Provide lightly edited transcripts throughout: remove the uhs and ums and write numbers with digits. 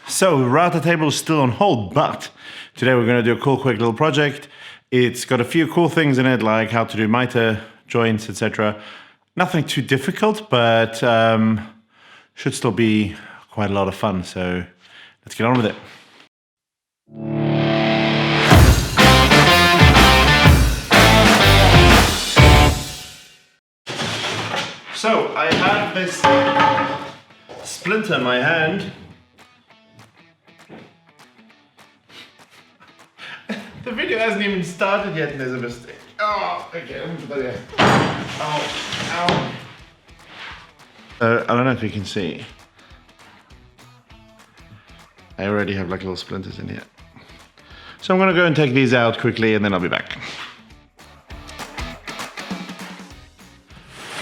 So router table is still on hold, but today we're going to do a cool, quick little project. It's got a few cool things in it, like how to do miter, joints, etc. Nothing too difficult, but should still be quite a lot of fun. So let's get on with it. So I have this splinter in my hand. The video hasn't even started yet and there's a mistake. Oh, okay, let me put that here. Ow, ow. I don't know if you can see. I already have like little splinters in here. So I'm gonna go and take these out quickly and then I'll be back.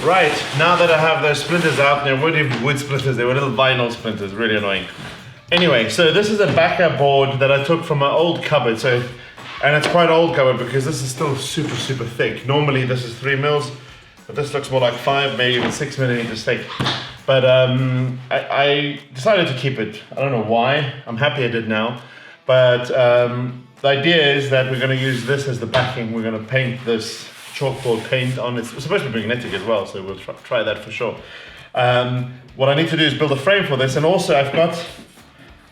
Right, now that I have those splinters out, they weren't even wood splinters, they were little vinyl splinters, really annoying. Anyway, so this is a backup board that I took from my old cupboard, and it's quite old cupboard because this is still super, super thick. Normally this is 3 mils, but this looks more like 5, maybe even 6 millimeters thick. But I decided to keep it. I don't know why, I'm happy I did now. But the idea is that we're gonna use this as the backing. We're gonna paint this chalkboard paint on. It's supposed to be magnetic as well, so we'll try that for sure. What I need to do is build a frame for this, and also I've got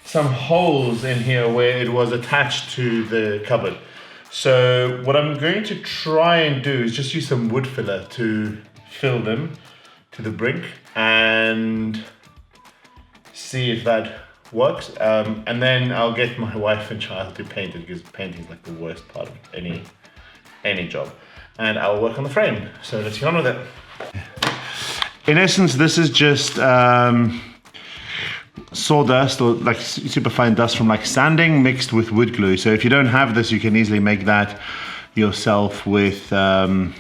some holes in here where it was attached to the cupboard. So what I'm going to try and do is just use some wood filler to fill them to the brink and see if that works. And then I'll get my wife and child to paint it, because painting is like the worst part of any job. And I'll work on the frame. So let's get on with it. In essence, this is just sawdust or like super fine dust from like sanding mixed with wood glue. So if you don't have this, you can easily make that yourself with those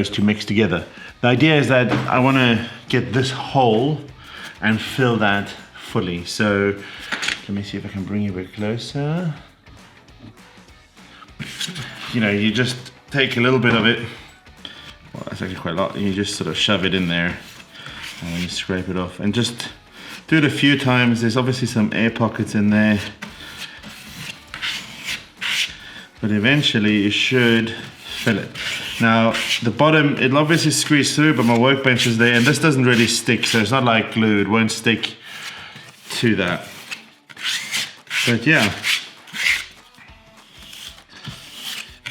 two mixed together. The idea is that I want to get this hole and fill that fully. So let me see if I can bring you a bit closer. You know, you just take a little bit of it, well, that's actually quite a lot, and you just sort of shove it in there and you scrape it off and just do it a few times. There's obviously some air pockets in there, but eventually you should fill it. Now the bottom, it'll obviously squeeze through, but my workbench is there and this doesn't really stick, so it's not like glue, it won't stick to that. But yeah,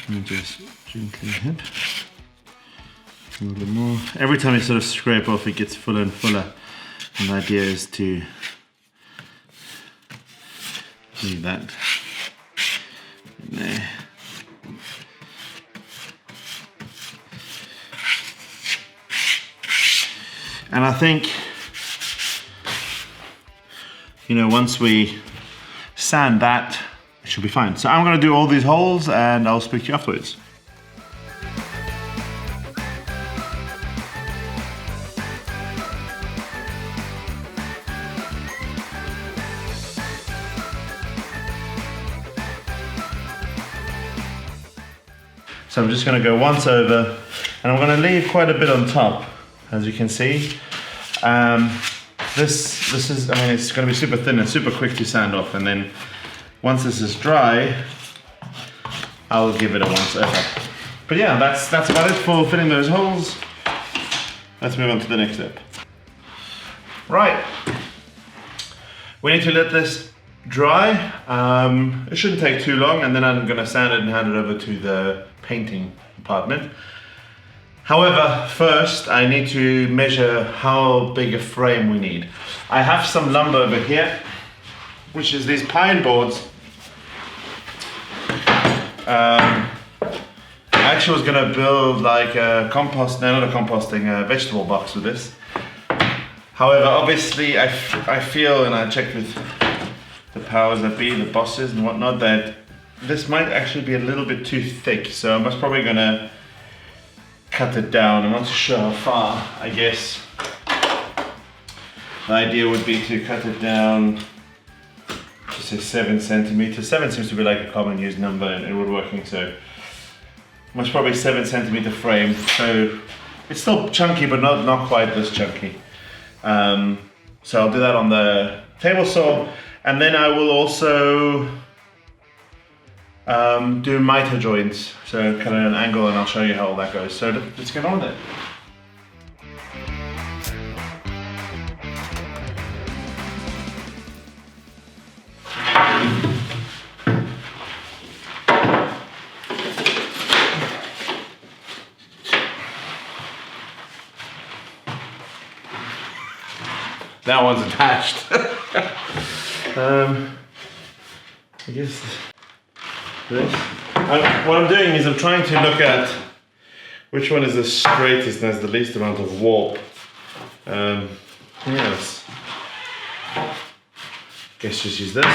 let me just gently hit a little bit more. Every time you sort of scrape off, it gets fuller and fuller. And the idea is to leave that in there. And I think, you know, once we sand that, it should be fine. So I'm gonna do all these holes and I'll speak to you afterwards. So I'm just gonna go once over and I'm gonna leave quite a bit on top, as you can see. This is, I mean, it's gonna be super thin and super quick to sand off, and then once this is dry, I'll give it a once over. But yeah, that's about it for filling those holes. Let's move on to the next step. Right, we need to let this dry. It shouldn't take too long, and then I'm gonna sand it and hand it over to the painting department. However, first I need to measure how big a frame we need. I have some lumber over here, which is these pine boards. I actually was gonna build like a vegetable box with this. However, obviously I feel, and I checked with the powers that be, the bosses and whatnot, that this might actually be a little bit too thick. So I'm most probably gonna cut it down. I'm not sure how far. I guess the idea would be to cut it down to say 7 centimeters. 7 seems to be like a common used number in woodworking, so most probably 7 centimeter frame. So it's still chunky, but not quite this chunky. So I'll do that on the table saw, and then I will also do miter joints, so kind of an angle, and I'll show you how all that goes. So let's get on with it. That one's attached. I guess this. What I'm doing is I'm trying to look at which one is the straightest and has the least amount of warp. Yes. Guess just use this.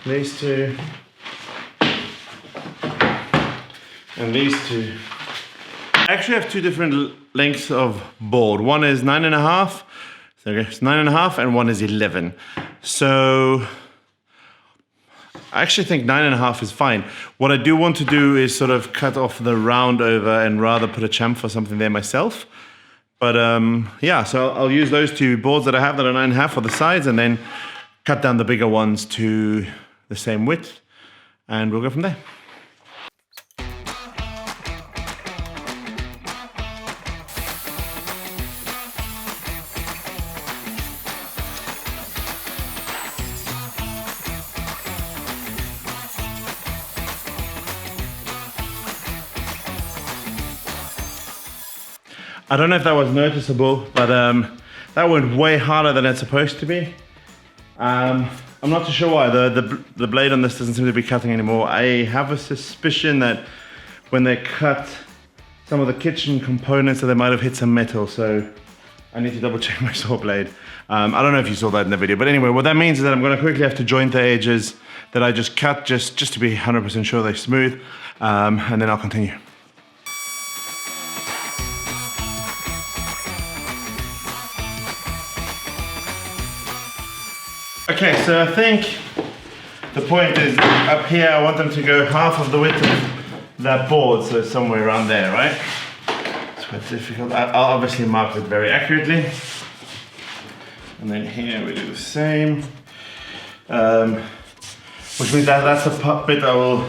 These two. And these two. I actually have two different lengths of board. One is 9.5, so it's 9.5, and one is 11. So I actually think 9.5 is fine. What I do want to do is sort of cut off the round over and rather put a chamfer or something there myself. But yeah, so I'll use those two boards that I have that are 9.5 for the sides, and then cut down the bigger ones to the same width, and we'll go from there. I don't know if that was noticeable, but that went way harder than it's supposed to be. I'm not too sure why. The blade on this doesn't seem to be cutting anymore. I have a suspicion that when they cut some of the kitchen components, that they might have hit some metal, so I need to double check my saw blade. I don't know if you saw that in the video, but anyway, what that means is that I'm gonna quickly have to joint the edges that I just cut, just to be 100% sure they're smooth, and then I'll continue. Okay, so I think the point is up here I want them to go half of the width of that board, so somewhere around there, right? It's quite difficult. I'll obviously mark it very accurately. And then here we do the same. Which means that that's the bit I will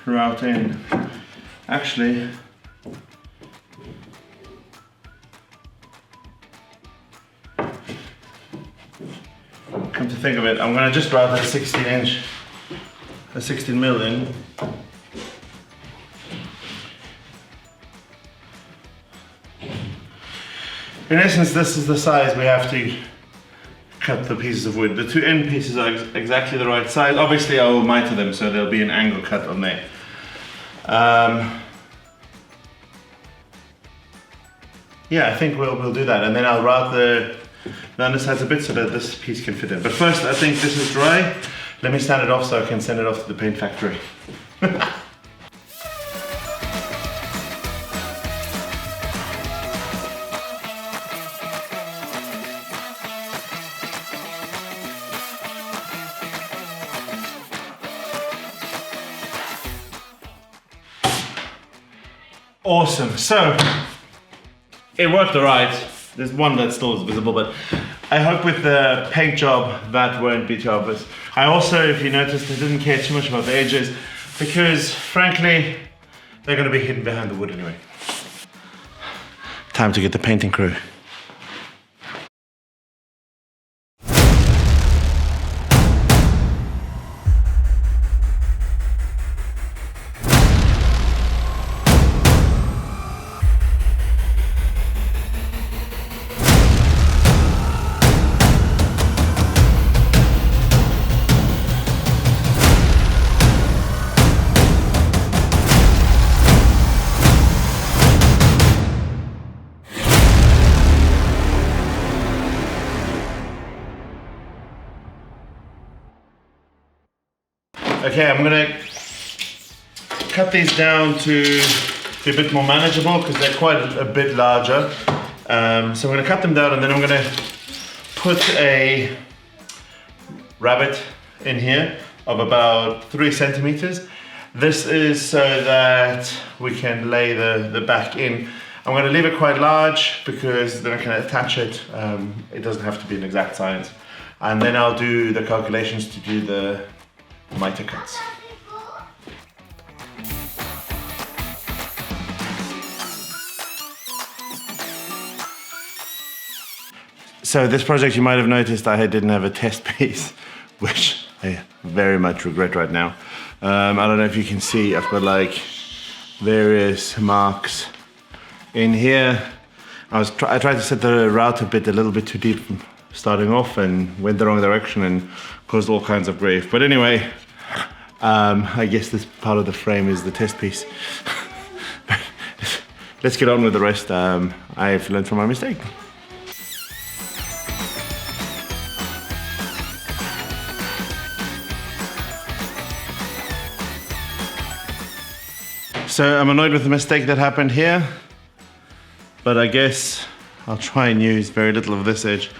route in. Actually, come to think of it, I'm gonna just route that 16 mil in. In essence, this is the size we have to cut the pieces of wood. The two end pieces are exactly the right size. Obviously, I will miter them, so there'll be an angle cut on there. Yeah, I think we'll do that, and then I'll route the undersides a bit so that this piece can fit in. But first, I think this is dry. Let me stand it off so I can send it off to the paint factory. Awesome, so it worked all right. There's one that still is visible, but I hope with the paint job that won't be too obvious. I also, if you noticed, I didn't care too much about the edges because frankly, they're gonna be hidden behind the wood anyway. Time to get the painting crew. Okay, I'm gonna cut these down to be a bit more manageable because they're quite a bit larger. So I'm gonna cut them down and then I'm gonna put a rabbet in here of about 3 centimeters. This is so that we can lay the back in. I'm going to leave it quite large because then I can attach it. It doesn't have to be an exact science. And then I'll do the calculations to do the miter cuts. So this project, you might have noticed I didn't have a test piece, which I very much regret right now. I don't know if you can see, I've got like various marks in here. I tried to set the router bit a little bit too deep from starting off and went the wrong direction and caused all kinds of grief. But anyway, I guess this part of the frame is the test piece. Let's get on with the rest. I've learned from my mistake. So I'm annoyed with the mistake that happened here, but I guess I'll try and use very little of this edge.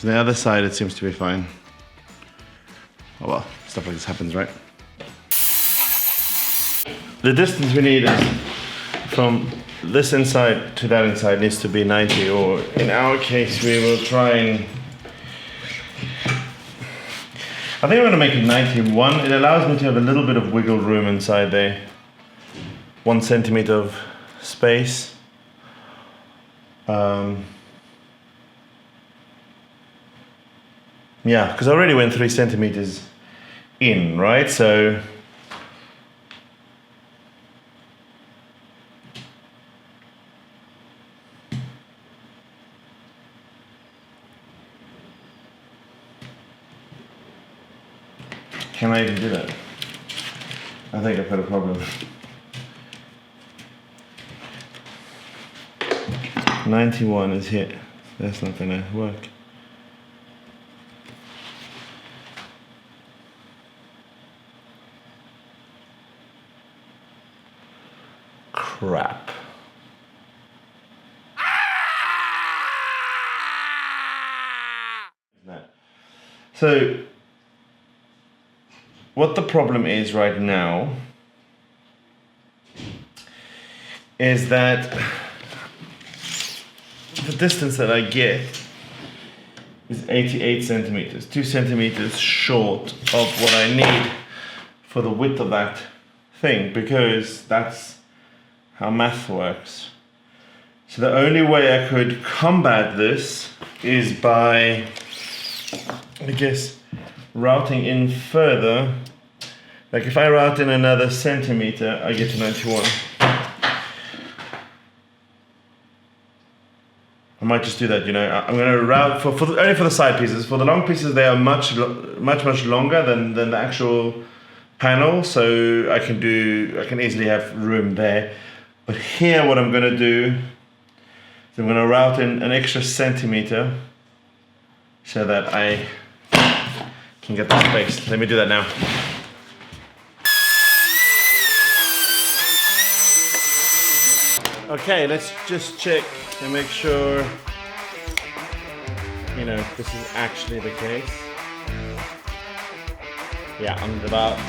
On the other side, it seems to be fine. Oh well, stuff like this happens, right? The distance we need is from this inside to that inside needs to be 90, or in our case, we will try and... I think I'm gonna make it 91. It allows me to have a little bit of wiggle room inside there. 1 centimeter of space. Yeah, because I already went 3 centimeters in, right? So can I even do that? I think I've got a problem. 91 is hit. That's not gonna work. Crap. So, what the problem is right now is that the distance that I get is 88 centimeters, 2 centimeters short of what I need for the width of that thing, because that's how math works. So the only way I could combat this is by, I guess, routing in further. Like if I route in another centimeter, I get to 91. I might just do that, you know. I'm going to route only for the side pieces. For the long pieces, they are much longer than the actual panel, so I can easily have room there. But here, what I'm going to do is I'm going to route in an extra centimeter so that I can get the space. Let me do that now. Okay, let's just check and make sure, you know, this is actually the case. Yeah, I'm about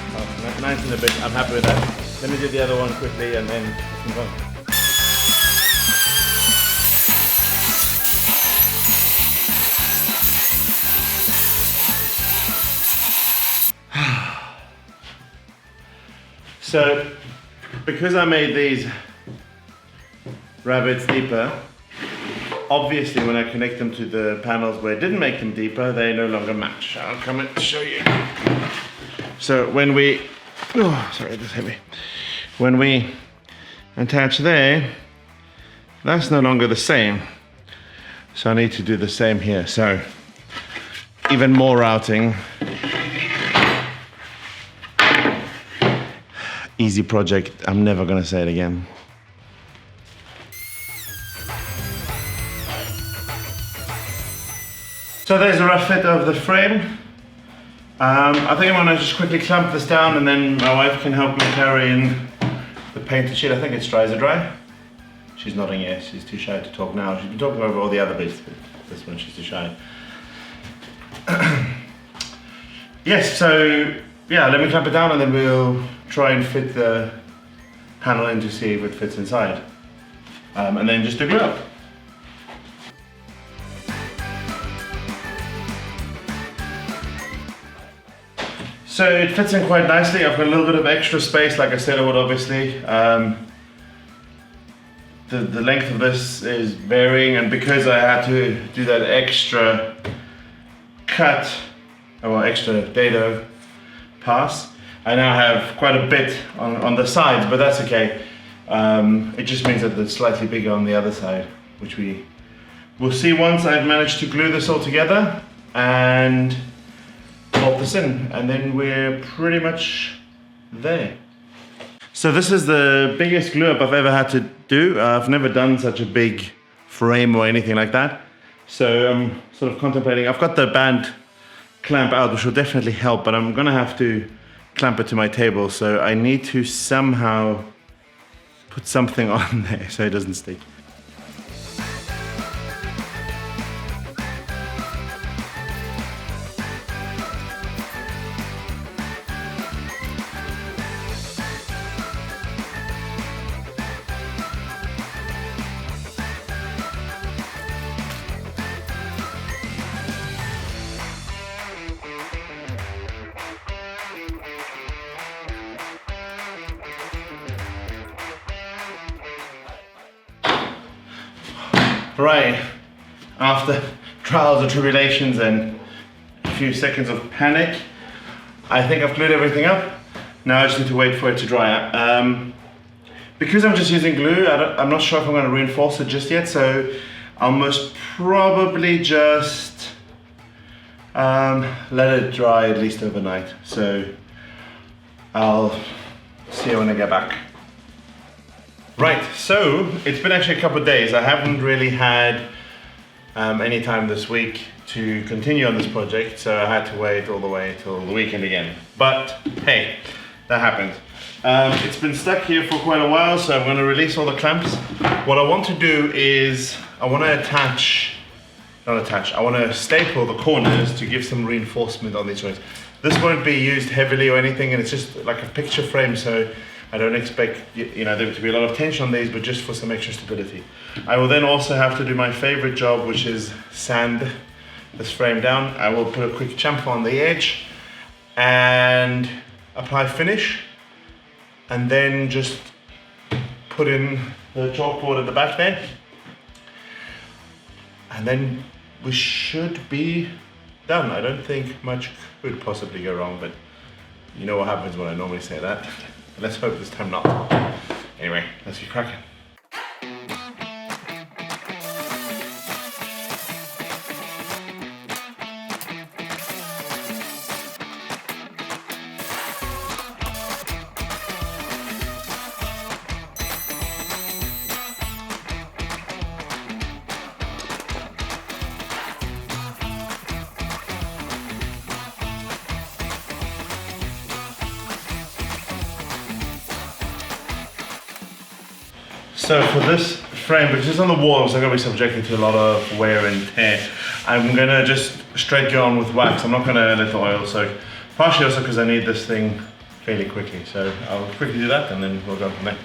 19 a bit. I'm happy with that. Let me do the other one quickly and then move on. So, because I made these rabbits deeper, obviously when I connect them to the panels where I didn't make them deeper, they no longer match. I'll come and show you. So when we, oh, sorry, this hit me. When we attach there, that's no longer the same. So I need to do the same here. So even more routing. Easy project, I'm never gonna say it again. So there's a rough fit of the frame. I think I'm gonna just quickly clamp this down and then my wife can help me carry in the painted sheet. I think it's dry. Is it dry? She's nodding yes, she's too shy to talk now. She's been talking over all the other bits, but this one she's too shy. Yes, so yeah, let me clamp it down and then we'll try and fit the panel in to see if it fits inside. and then just to glue up. So it fits in quite nicely. I've got a little bit of extra space, like I said I would obviously. The length of this is varying, and because I had to do that extra cut, or extra dado pass, I now have quite a bit on the sides, but that's okay. It just means that it's slightly bigger on the other side, which we'll see once I've managed to glue this all together and bolt this in, and then we're pretty much there. So this is the biggest glue up I've ever had to do. I've never done such a big frame or anything like that. So I'm sort of contemplating, I've got the band clamp out, which will definitely help, but I'm gonna have to clamp it to my table. So I need to somehow put something on there so it doesn't stick. Right, after trials and tribulations and a few seconds of panic, I think I've glued everything up. Now I just need to wait for it to dry up. Because I'm just using glue, I'm not sure if I'm going to reinforce it just yet, so I'll most probably just let it dry at least overnight. So I'll see you when I get back. Right, so it's been actually a couple of days. I haven't really had any time this week to continue on this project, so I had to wait all the way till the weekend again. But hey, that happened. It's been stuck here for quite a while, so I'm going to release all the clamps. What I want to do is I want to I want to staple the corners to give some reinforcement on these joints. This won't be used heavily or anything, and it's just like a picture frame, so I don't expect there to be a lot of tension on these, but just for some extra stability. I will then also have to do my favorite job, which is sand this frame down. I will put a quick chamfer on the edge and apply finish, and then just put in the chalkboard at the back there. And then we should be done. I don't think much could possibly go wrong, but you know what happens when I normally say that. Let's hope this time not. Anyway, let's get cracking. So for this frame, because it's on the wall, so I'm going to be subjected to a lot of wear and tear, I'm going to just straight go on with wax. I'm not going to let the oil soak. Partially also because I need this thing fairly quickly. So I'll quickly do that and then we'll go from there.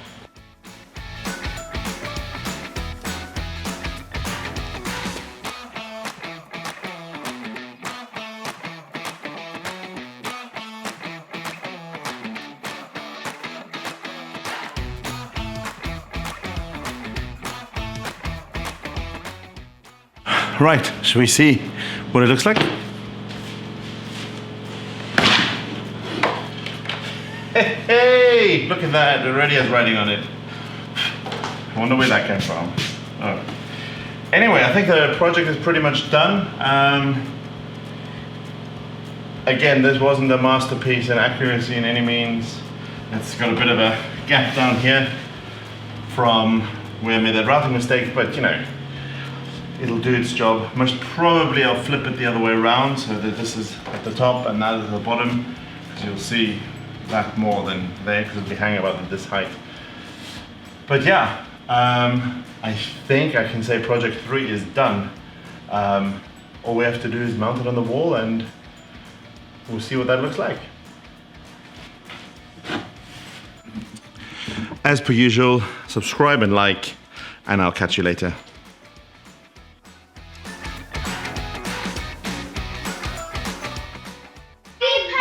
Right, shall we see what it looks like? Hey, look at that, it already has writing on it. I wonder where that came from. Oh. Anyway, I think the project is pretty much done. Again, this wasn't a masterpiece in accuracy in any means. It's got a bit of a gap down here from where I made that routing mistake, but it'll do its job. Most probably I'll flip it the other way around so that this is at the top and that is at the bottom, because you'll see that more than there, because it'll be hanging about this height. But yeah, I think I can say project 3 is done. All we have to do is mount it on the wall and we'll see what that looks like. As per usual, subscribe and like, and I'll catch you later.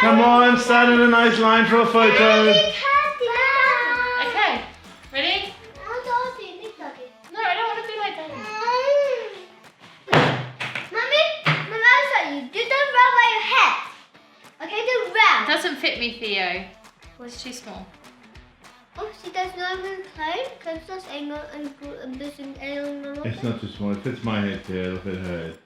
Come on, stand in a nice line for a photo. Okay, ready? No, I don't want to be like that. Mommy, my mouth's at you. Do the round by your head. Okay, the round. It doesn't fit me, Theo. It's too small. Oh, she does not even play. Because that's angle and this and It's not too small. It fits my head here. It'll fit her head.